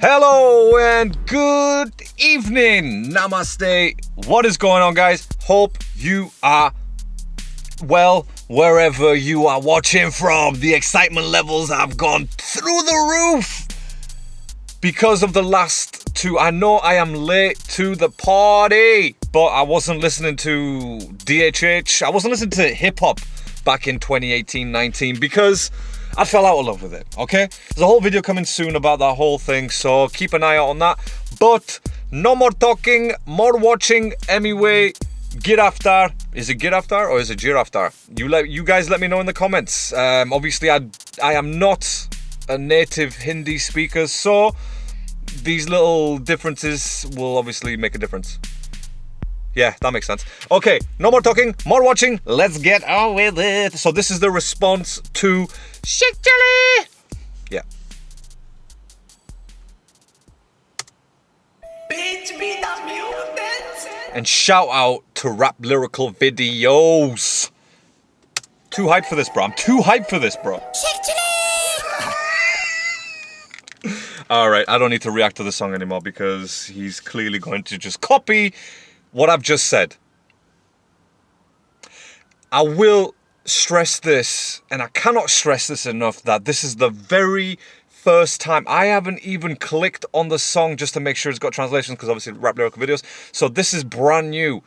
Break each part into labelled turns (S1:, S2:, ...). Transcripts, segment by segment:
S1: Hello and good evening. Namaste. What is going on, guys? Hope you are well wherever you are watching from. The excitement levels have gone through the roof because of the last two. I know I am late to the party, but I wasn't listening to DHH. I wasn't listening to hip hop back in 2018-19 because I fell out of love with it, okay? There's a whole video coming soon about that whole thing, so keep an eye out on that. But no more talking, more watching. Emiway, Giraftaar. Is it Giraftaar or is it Giraftaar? You guys let me know in the comments. Obviously, I am not a native Hindi speaker, so these little differences will obviously make a difference. Yeah, that makes sense. Okay, no more talking, more watching. Let's get on with it. So this is the response to SHEIKH CHILLI. Yeah. And shout out to rap lyrical videos. Too hyped for this, bro. I'm too hyped for this, bro. SHEIKH CHILLI. All right, I don't need to react to the song anymore because he's clearly going to just copy what I've just said. I will stress this, and I cannot stress this enough, that this is the very first time. I haven't even clicked on the song just to make sure it's got translations, because obviously rap lyrical videos. So this is brand new.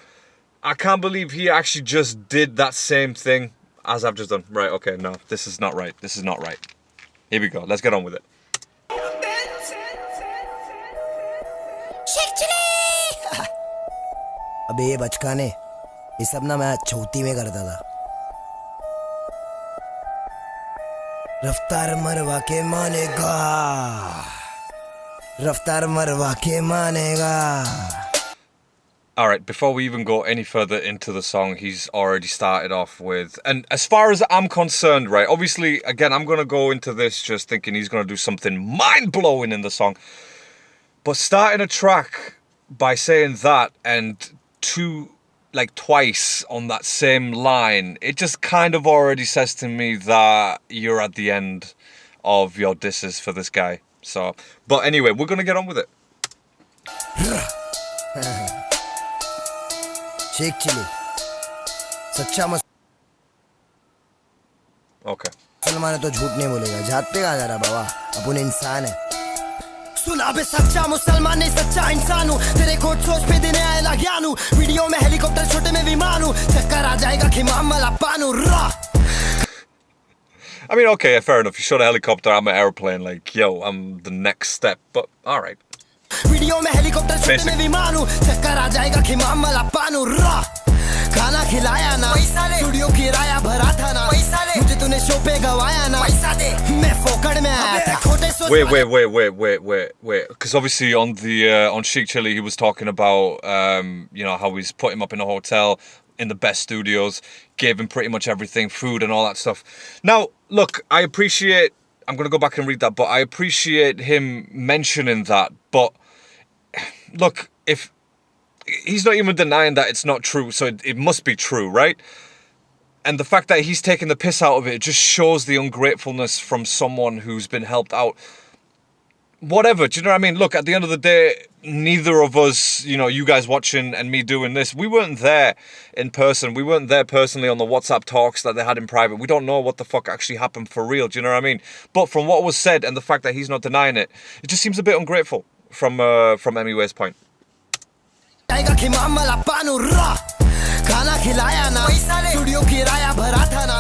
S1: I can't believe he actually just did that same thing as I've just done. Right, okay, no, this is not right. This is not right. Here we go. Let's get on with it.
S2: SHEIKH CHILLI. अबे ये बचकाने, ये सब ना मैं चौथी में करता था। रफ्तार मरवा के मानेगा, रफ्तार मरवा के मानेगा.
S1: All right, before we even go any further into the song, he's already started off with, and as far as I'm concerned, right, obviously, again, I'm going to go into this just thinking he's going to do something mind-blowing in the song. But starting a track by saying that and twice on that same line, it just kind of already says to me that you're at the end of your disses for this guy. So, but anyway, we're gonna get on with it.
S2: SHEIKH CHILLI, सच्चा
S1: Okay.
S2: मुसलमान है तो झूठ नहीं बोलेगा. जात पे कहाँ जा रहा बाबा, अपन इंसान है. सुना बे सच्चा मुसलमान नहीं सच्चा इंसान हूँ. तेरे खोट सोच पे देने आएला ज्ञान हूँ. वीडियो में हेलीकॉप्टर छोटे में विमान हूँ. चक्कर आ जाएगा खिमाम मला पानू रा.
S1: I mean, okay, fair enough. You shot a helicopter, I'm an airplane. Like, yo, I'm the next step. But all right.
S2: Video में हेलीकॉप्टर छोटे में विमान हूँ. चक्कर आ जाएगा खिमाम मला पानू रा. खाना खिलाया ना, स्टूडियो किराया भरा था ना, मुझे तूने शो पे गवाया ना, पैसा दे, मैं फोकड़ में आया था. खोटे सोच.
S1: Wait. Because obviously on the on SHEIKH CHILLI, he was talking about you know, how he's put him up in a hotel in the best studios, gave him pretty much everything, food and all that stuff. Now, look, I appreciate. I'm gonna go back and read that, but I appreciate him mentioning that. But look, if he's not even denying that it's not true, so it must be true, right? And the fact that he's taking the piss out of it just shows the ungratefulness from someone who's been helped out. Whatever, do you know what I mean? Look, at the end of the day, neither of us, you know, you guys watching and me doing this, we weren't there in person. We weren't there personally on the WhatsApp talks that they had in private. We don't know what the fuck actually happened for real, do you know what I mean? But from what was said and the fact that he's not denying it, it just seems a bit ungrateful from Emiway's point.
S2: खाना खिलाया ना, studio किराया भरा था ना,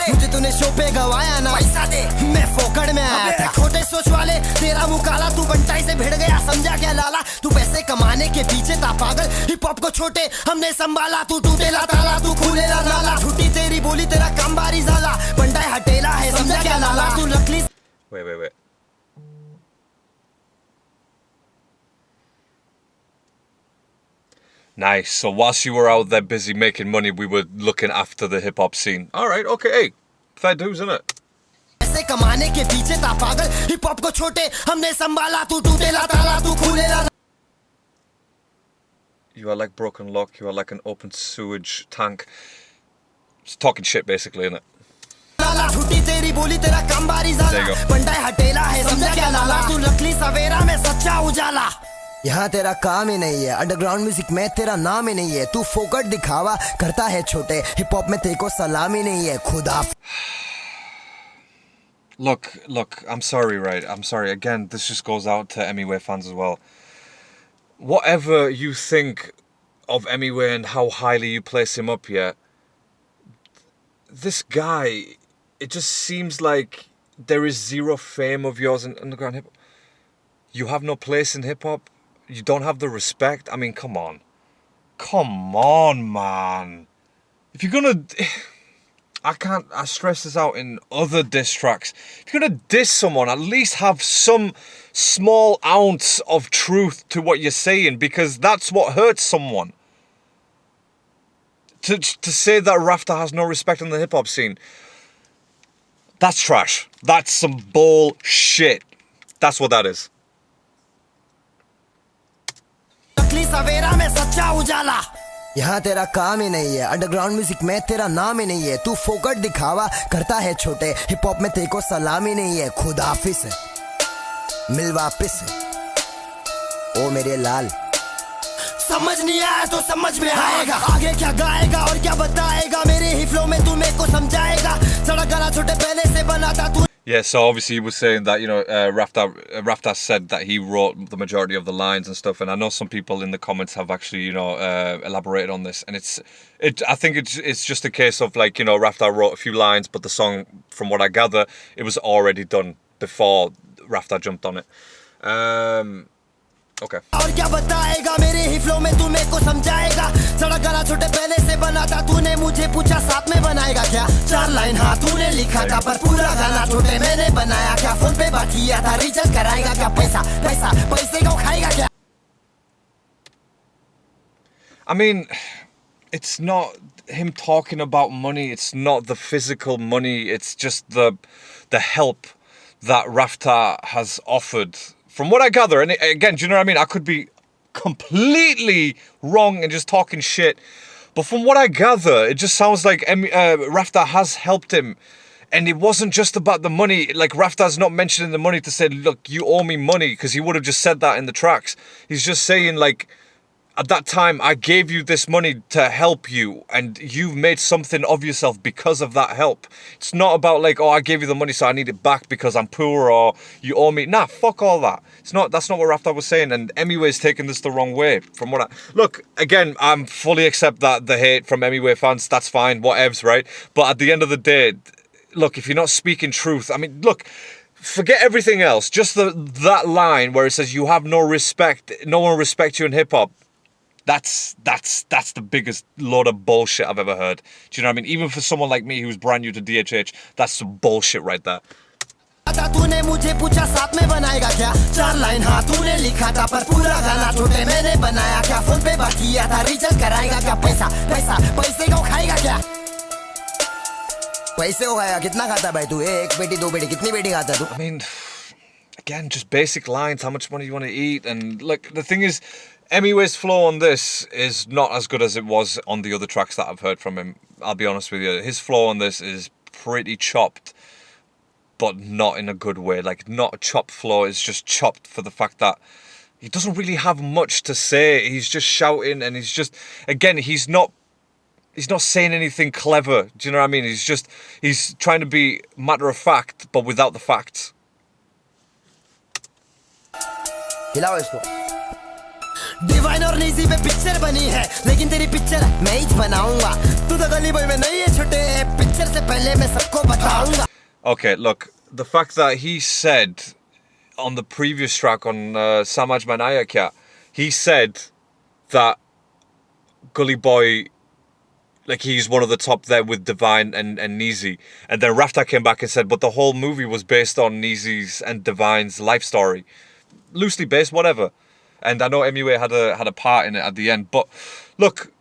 S2: मुझे तूने show पे गवाया ना, पैसा दे, मैं फोकड़ में आया था. खोटे सोच वाले, तेरा मुंह काला, तू बंटाई से भिड़ गया, समझा क्या लाला, तू पैसे कमाने के पीछे था पागल, हिप हॉप को छोटे हमने संभाला, तू टूटेला ताला, तू खुलेला नाला, झूठी तेरी बोली, तेरा काम बारी जाला, बंटाई हटेला है, समझा क्या लाला, तू नकली.
S1: Wait. Nice. So whilst you were out there busy making money, we were looking after the hip hop scene. All right. Okay. Hey, fair dues, isn't it?
S2: पैसे कमाने के पीछे था पागल, हिप हॉप को छोटे हमने संभाला, तू टूटेला ताला, तू खुलेला.
S1: You are like broken lock. You are like an open sewage tank. It's talking shit, basically, isn't it?
S2: वाला छुट्टी तेरी बोली तेरा काम बारी ज़ाला बंटाई हटेला है समझा क्या लाला तू नकली सवेरा में सच्चा उजाला यहाँ तेरा काम ही नहीं है अंडरग्राउंड म्यूजिक में तेरा नाम ही नहीं है तू फोकट दिखावा करता है छोटे हिप हॉप में तेरे को सलाम ही नहीं है खुदा
S1: Look, I'm sorry, right? I'm sorry. Again, this just goes out to Emiway fans as well. Whatever you think of Emiway and how highly you place him up here, this guy, it just seems like there is zero fame of yours in underground hip-hop. You have no place in hip-hop. You don't have the respect. I mean, come on. Come on, man. If you're gonna... I stress this out in other diss tracks. If you're gonna diss someone, at least have some small ounce of truth to what you're saying, because that's what hurts someone. To say that Raftaar has no respect in the hip-hop scene, that's trash. That's some bullshit. That's what that is.
S2: यहाँ तेरा काम ही नहीं है underground music में तेरा नाम ही नहीं है तू फोकट दिखावा करता है छोटे हिप हॉप में तेरे को सलाम ही नहीं है खुद हाफिज है मिल वापिस है ओ मेरे लाल समझ नहीं आया तो समझ में आएगा आगे क्या गाएगा और क्या बताएगा मेरे ही फ्लो में तू मेरे को समझाएगा सड़क गला छोटे पहले से बनाता तू
S1: Yeah, so obviously he was saying that, you know, Raftaar said that he wrote the majority of the lines and stuff, and I know some people in the comments have actually, you know, elaborated on this, and I think it's just a case of, like, you know, Raftaar wrote a few lines, but the song, from what I gather, it was already done before Raftaar jumped on it. Okay.
S2: और क्या बताएगा मेरे ही flow में तू मेरे को समझाएगा सड़क गला छोटे पहले से बनाता तूने मुझे पूछा साथ में बनाएगा क्या चार लाइन हाँ तूने लिखा था पर पूरा गाना छोटे मैंने बनाया क्या फोन पे बात किया था रिचार्ज कराएगा क्या पैसा पैसा पैसे को खाएगा क्या
S1: I mean, it's not him talking about money, it's not the physical money, it's just the help that Raftaar has offered. From what I gather, and again, do you know what I mean? I could be completely wrong and just talking shit. But from what I gather, it just sounds like Raftaar has helped him. And it wasn't just about the money. Like, Raftaar's not mentioning the money to say, look, you owe me money, because he would have just said that in the tracks. He's just saying, like, at that time, I gave you this money to help you, and you've made something of yourself because of that help. It's not about, like, oh, I gave you the money, so I need it back because I'm poor, or you owe me. Nah, fuck all that. That's not what Raftaar was saying, and Emiway's taking this the wrong way. From what look, again, I'm fully accept that the hate from Emiway fans, that's fine, whatevs, right? But at the end of the day, look, if you're not speaking truth, I mean, look, forget everything else. Just that line where it says you have no respect, no one respects you in hip hop. That's the biggest load of bullshit I've ever heard. Do you know what I mean? Even for someone like me who's brand new to DHH, that's some bullshit right there.
S2: तूने मुझे पूछा साथ में बनाएगा क्या चार line हाँ तूने लिखा था पर पूरा गाना छोटे मैंने बनाया क्या फोन पे बात किया था रिचार्ज कराएगा क्या पैसा पैसा पैसे को खाएगा क्या पैसे को खाएगा कितना खाता भाई तू एक बेटी दो बेटी कितनी बेटी खाता तू
S1: I mean, again, just basic lines, how much money you want to eat, and look, the thing is, Emiway's flow on this is not as good as it was on the other tracks that I've heard from him. I'll be honest with you. His flow on this is pretty chopped, but not in a good way. Like, not a chopped flow, it's just chopped for the fact that he doesn't really have much to say. He's just shouting, and he's just, again, he's not saying anything clever. Do you know what I mean? He's trying to be matter of fact, but without the facts.
S2: हिलाओ इसको divine और नीजी पे picture बनी है लेकिन तेरी picture मैं ही बनाऊंगा तू तो गली बॉय में नहीं है छोटे पिक्चर से पहले मैं सबको बताऊंगा
S1: Okay, look, the fact that he said on the previous track on Samaj Manaya Kya, he said that Gully Boy, like, he's one of the top there with Divine and Nizi, and then Raftaar came back and said, but the whole movie was based on Nizi's and Divine's life story, loosely based, whatever. And I know Emiway had a part in it at the end, but look,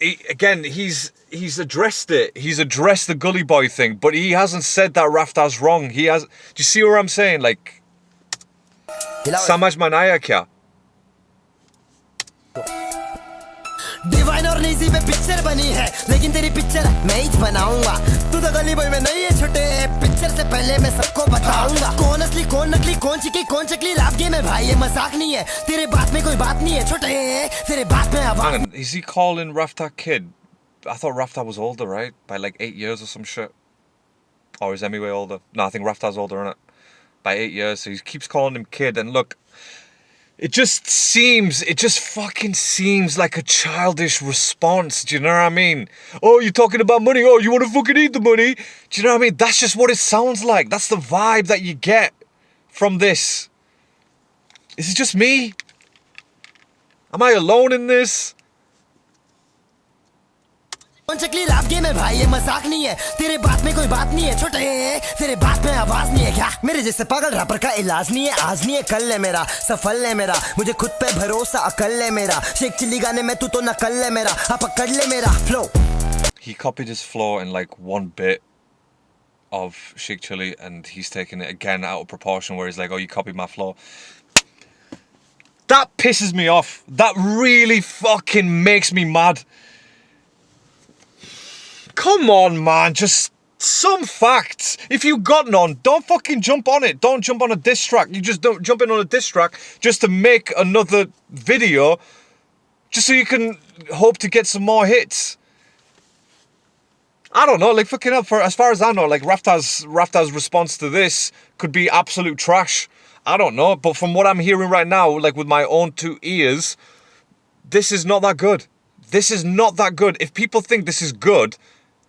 S1: he's addressed it. He's addressed the Gully Boy thing, but he hasn't said that Raftaar's wrong. Do you see what I'm saying? Like, Samaj Manaya Kya?
S2: Divine और easy पे picture बनी है, लेकिन तेरी picture मैं ही बनाऊंगा। तू तो गली बॉय में नहीं है छोटे, पिक्चर से पहले मैं सबको बताऊंगा कौन असली कौन नकली, कौन चिकी कौन चकली। रैप गेम है भाई, ये मजाक नहीं है, तेरे बात में कोई बात नहीं है छोटे, तेरे बात में आवाज।
S1: Is he calling Raftaar kid? I thought Raftaar was older, right? By like 8 years or some shit. Or is Emiway older? No, I think Raftaar's older, isn't it? By 8 years, so he keeps calling him kid. And look, it just fucking seems like a childish response. Do you know what I mean? Oh, you're talking about money. Oh, you want to fucking eat the money? Do you know what I mean? That's just what it sounds like. That's the vibe that you get from this. Is it just me? Am I alone in this?
S2: कौन चकली rap game है भाई, ये मजाक नहीं है, तेरे बात में कोई बात नहीं है छोटे, तेरे बात में आवाज नहीं है क्या? मेरे जैसे पागल रैपर का इलाज नहीं है, आज नहीं है कल है मेरा, सफल है मेरा, मुझे खुद पे भरोसा अकल है मेरा, शेख चिल्ली गाने में तू तो नकल है मेरा, आप पकड़ ले मेरा flow.
S1: He copied his flow in like one bit of Sheikh Chilli, and he's taking it again out of proportion, where he's like, oh, you copied my flow. That pisses me off. That really fucking makes me mad. Come on, man, just some facts. If you got none, don't fucking jump on it. Don't jump on a diss track. You just don't jump in on a diss track just to make another video, just so you can hope to get some more hits. I don't know, like fucking up, for as far as I know, like Raftaar's response to this could be absolute trash. I don't know, but from what I'm hearing right now, like with my own two ears, this is not that good. This is not that good. If people think this is good,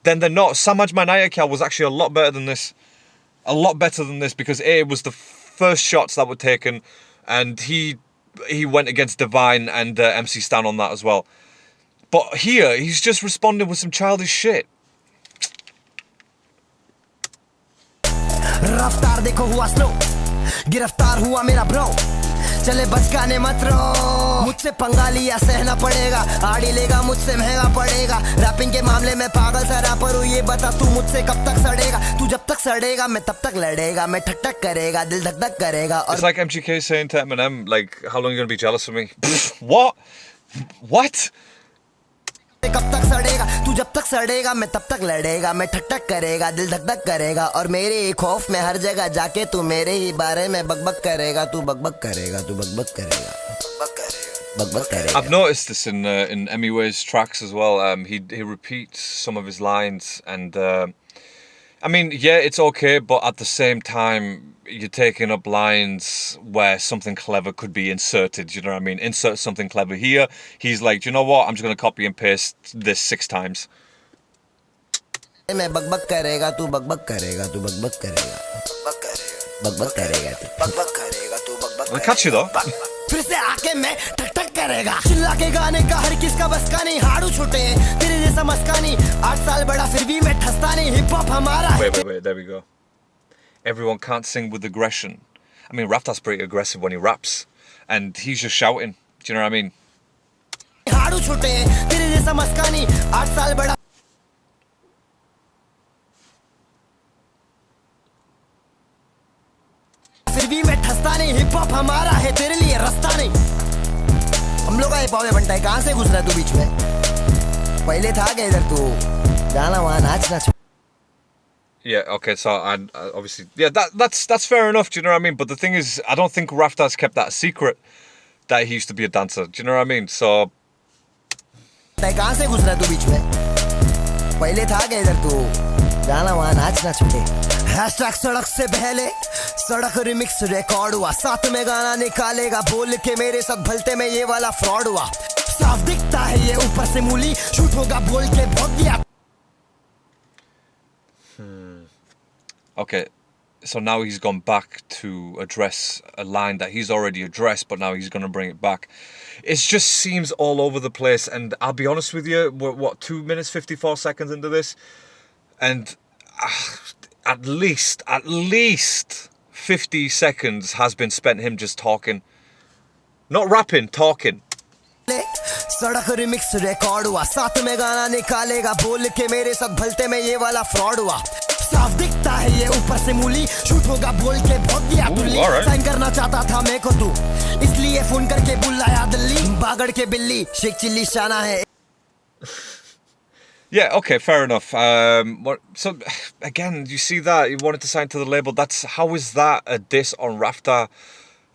S1: then they're not. Samaj Manayakal was actually a lot better than this. A lot better than this, because it was the first shots that were taken, and he went against Divine and MC Stan on that as well. But here, he's just responding with some childish shit.
S2: रफ्तार देखो हुआ slow, गिरफ्तार हुआ मेरा bro, चले बचकाने मत रो, मुझसे पंगा लिया सहना पड़ेगा, आड़ी लेगा मुझसे महंगा पड़ेगा, रैपिंग के मामले में पागल सा रैपर हूँ, ये बता तू मुझसे कब तक सड़ेगा, तू जब तक सड़ेगा मैं तब तक लड़ेगा, मैं ठक ठक करेगा, दिल धक धक करेगा।
S1: It's like MGK saying to Eminem, like, how long are you gonna be jealous of me? What? What?
S2: कब तक सड़ेगा, तू जब तक सड़ेगा मैं तब तक लड़ेगा, मैं ठक ठक करेगा, दिल धक धक करेगा, और मेरे खौफ में हर जगह जाके तू मेरे ही बारे में बकबक करेगा, तू बकबक करेगा, तू बकबक करेगा, बकबक करेगा।
S1: I've noticed this in Emiway's tracks as well. He repeats some of his lines, and I mean, yeah, it's okay, but at the same time, you're taking up lines where something clever could be inserted, you know what I mean? Insert something clever here. He's like, do you know what? I'm just going to copy and paste this 6 times.
S2: मैं बकबक करेगा, तू बकबक करेगा, तू बकबक करेगा, बकबक करेगा, तू बकबक करेगा, तू बकबक
S1: I'll catch you though.
S2: फिर से आके मैं ठक ठक करेगा, चिल्ला के गाने का हर किसका बस का नहीं, हाड़ू छूटे तेरे जैसा मस्का नहीं, 8 साल बड़ा फिर भी मैं ठसता नहीं, हिप हॉप हमारा है।
S1: Wait, there we go. Everyone can't sing with aggression. I mean, Raftaar's pretty aggressive when he raps, and he's just shouting. Do you know what I mean?
S2: हाड़ू छूटे तेरे जैसा मस्का नहीं, 8 साल बड़ा फिर भी मैं ठसता नहीं, हिप हॉप हमारा है तेरे लिए रास्ता नहीं, हम लोग का हिप हॉप है बनता है, कहाँ से गुजरा तू बीच में, पहले था क्या इधर तू, जाना वहाँ नाच नाच।
S1: Yeah, okay, so I obviously, yeah, that's fair enough, do you know what I mean? But the thing is, I don't think Raftaar's kept that a secret, that he used to be a dancer, do you know what I mean? So
S2: कहाँ से गुजरा तू बीच में, पहले था क्या इधर तू, जाना वहाँ नाच नाच पे। हैशटैग सड़क से पहले सड़क रिमिक्स रिकॉर्ड हुआ, साथ में गाना निकालेगा बोल के मेरे साथ भलते में ये वाला फ्रॉड हुआ, साफ दिखता है ये ऊपर से मूली, शूट होगा बोल के भोग दिया।
S1: Okay, so now he's gone back to address a line that he's already addressed, but now he's going to bring it back. It just seems all over the place, and I'll be honest with you, we're, what, 2 minutes, 54 seconds into this? And at least 50 seconds has been spent him just talking. Not rapping, talking.
S2: सड़क remix record हुआ, साथ में गाना निकालेगा बोल के मेरे साथ भलते में ये वाला फ्रॉड हुआ, साफ दिखता है ये ऊपर से मूली, शूट होगा बोल के भोग दिया तुल्ली, साइन करना चाहता था मैं को तू, इसलिए फोन करके बुलाया दिल्ली, बागड़ के बिल्ली, शेख चिल्ली शाना है।
S1: Yeah, okay, fair enough. So again, you see that he wanted to sign to the label. How is that a diss on Raftaar?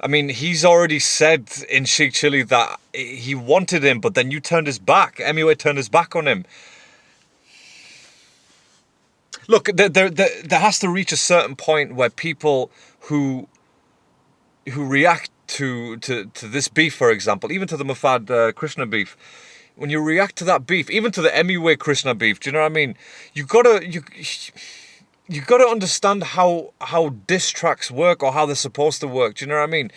S1: I mean, he's already said in Sheikh Chilli that he wanted him, but then you turned his back. Emiway turned his back on him. Look, there has to reach a certain point where people who react to this beef, for example, even to the Mufad Krishna beef, when you react to that beef, even to the Emiway Krishna beef, do you know what I mean? You gotta understand how diss tracks work, or how they're supposed to work. Do you know what I mean?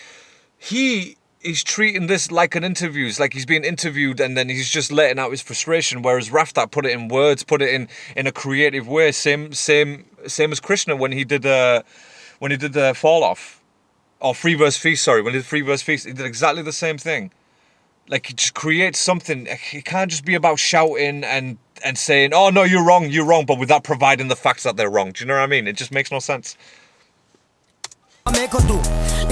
S1: He's treating this like an interview. It's like he's being interviewed and then he's just letting out his frustration. Whereas Raftaar put it in words, put it in a creative way. Same as Krishna when he did the Fall Off, or Free Verse Feast. Sorry, when he did Free Verse Feast, he did exactly the same thing. Like, he just creates something. It can't just be about shouting and saying, "Oh no, you're wrong," but without providing the facts that they're wrong. Do you know what I mean? It just makes no sense.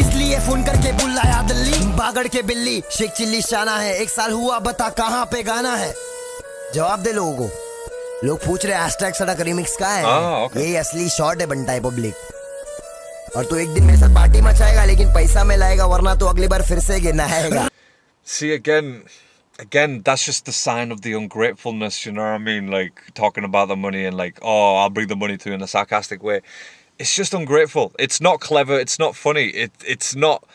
S2: इसलिए phone करके बुलाया दिल्ली बागड़ के बिल्ली शेख चिल्ली शाना है 1 साल हुआ बता कहां पे गाना है जवाब दे लोगों को लोग पूछ रहे हैशटैग सड़क रिमिक्स का है यही असली शॉट है बंटाई पब्लिक और तू एक दिन मेरे साथ पार्टी मचाएगा लेकिन पैसा में लाएगा वरना तो अगली बार फिर से गिरना है
S1: See, again, that's just the sign of the ungratefulness, you know what I mean? Like, talking about the money and like, oh, I'll bring the money to you in a sarcastic way. It's just ungrateful. It's not clever. It's not funny. It's not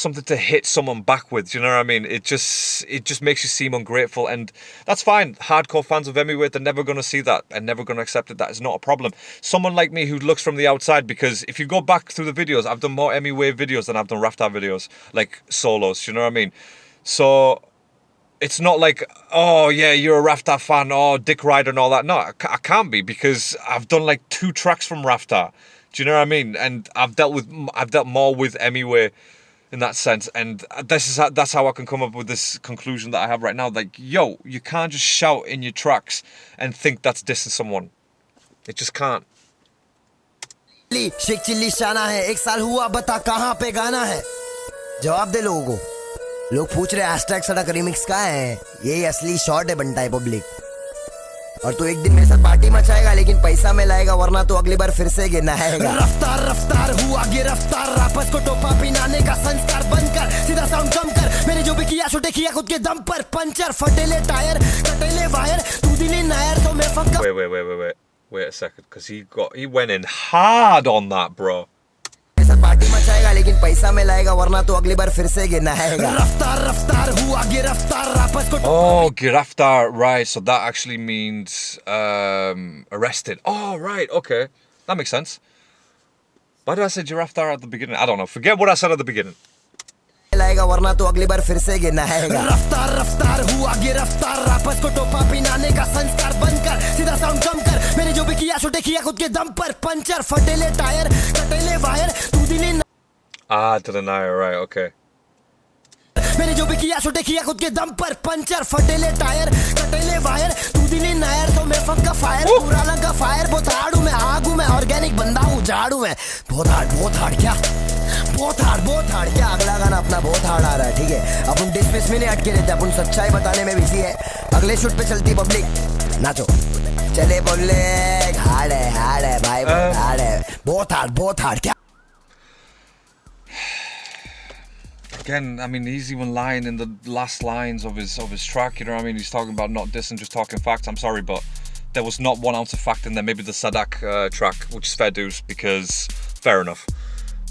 S1: something to hit someone back with. Do you know what I mean? It just makes you seem ungrateful, and that's fine. Hardcore fans of Emiway, they're never going to see that and never going to accept it. That is not a problem. Someone like me who looks from the outside, because if you go back through the videos, I've done more Emiway videos than I've done Raftaar videos, like solos. Do you know what I mean? So it's not like, oh yeah, you're a Raftaar fan, oh, Dick Rider and all that. No, I can't be, because I've done like 2 tracks from Raftaar. Do you know what I mean? And I've dealt more with Emiway in that sense, and that's how I can come up with this conclusion that I have right now. Like, yo, you can't just shout in your tracks and think that's dissing someone. It just can't.
S2: Sheikh Chilli शाना है 1 साल हुआ बता कहां पे गाना है जवाब दे लोगों को लोग पूछ रहे हैशटैग सड़क रिमिक्स का है यही असली शॉट है बंटाई पब्लिक और तू एक दिन मेरे साथ पार्टी मचाएगा लेकिन पैसा में लाएगा वरना तो अगली बार फिर से गिरना है रफ्तार हुआ गिरफ्तार आपस को टोपा पिनाने का संस्कार बंद कर सीधा साउंड कम कर मैंने जो भी किया छोटे किया खुद के दम पर पंचर फटेले टायर कटेले वायर तू दिली नायर तो मैं फक्का
S1: Wait a second, because he went in hard on that, bro.
S2: Party मचाएगा लेकिन पैसा में लाएगा वरना तो अगली बार फिर से गिरना है रफ्तार हुआ गिरफ्तार आपस को
S1: Oh, Giraftaar, right, so that actually means arrested. Oh, right, okay, that makes sense. Why did I say Giraftaar at the beginning? I don't know, forget what I said at the beginning.
S2: लाएगा वरना तो अगली बार फिर से गिरना है रफ्तार हुआ गिरफ्तार आपस को टोपा पिनाने का संस्कार बंद कर सीधा साउंड कम कर मैंने जो भी किया छोटे किया खुद के दम पर पंचर फटेले टायर कटेले वायर तू दिली
S1: to the nair, right, okay.
S2: मैंने जो भी किया छोटे किया खुद के दम पर पंचर फटेले टायर कटेले वायर तू दिली नायर तो मैं फक्का फायर पूरा लगा फायर बहुत हार्ड हूं मैं आग हूं मैं ऑर्गेनिक बंदा हूं झाड़ हूं मैं बहुत हार्ड क्या बहुत हार्ड क्या अगला गाना अपना बहुत हार्ड आ रहा है ठीक है अपन डिस्मिस में नहीं अटके रहते अपन सच्चाई बताने में बिजी है अगले शूट पे चलती पब्लिक नाचो चले पब्लिक हार्ड है भाई बहुत हार्ड क्या
S1: Again, I mean, he's even lying in the last lines of his track, you know what I mean? He's talking about not dissing, just talking facts. I'm sorry, but there was not 1 ounce of fact in there. Maybe the Sadak track, which is fair dues, because fair enough.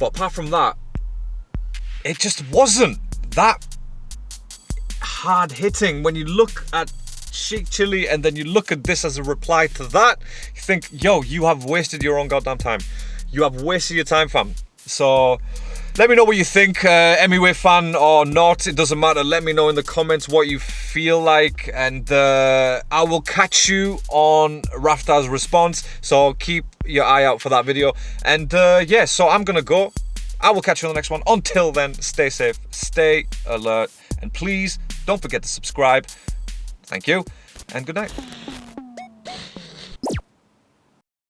S1: But apart from that, it just wasn't that hard hitting. When you look at Sheikh Chilli and then you look at this as a reply to that, you think, yo, you have wasted your own goddamn time. You have wasted your time, fam. So let me know what you think, Emiway fan or not, it doesn't matter. Let me know in the comments what you feel like, and I will catch you on Raftaar's response, so keep your eye out for that video. And yeah, so I'm gonna go. I will catch you on the next one. Until then, stay safe, stay alert, and please don't forget to subscribe. Thank you, and good night.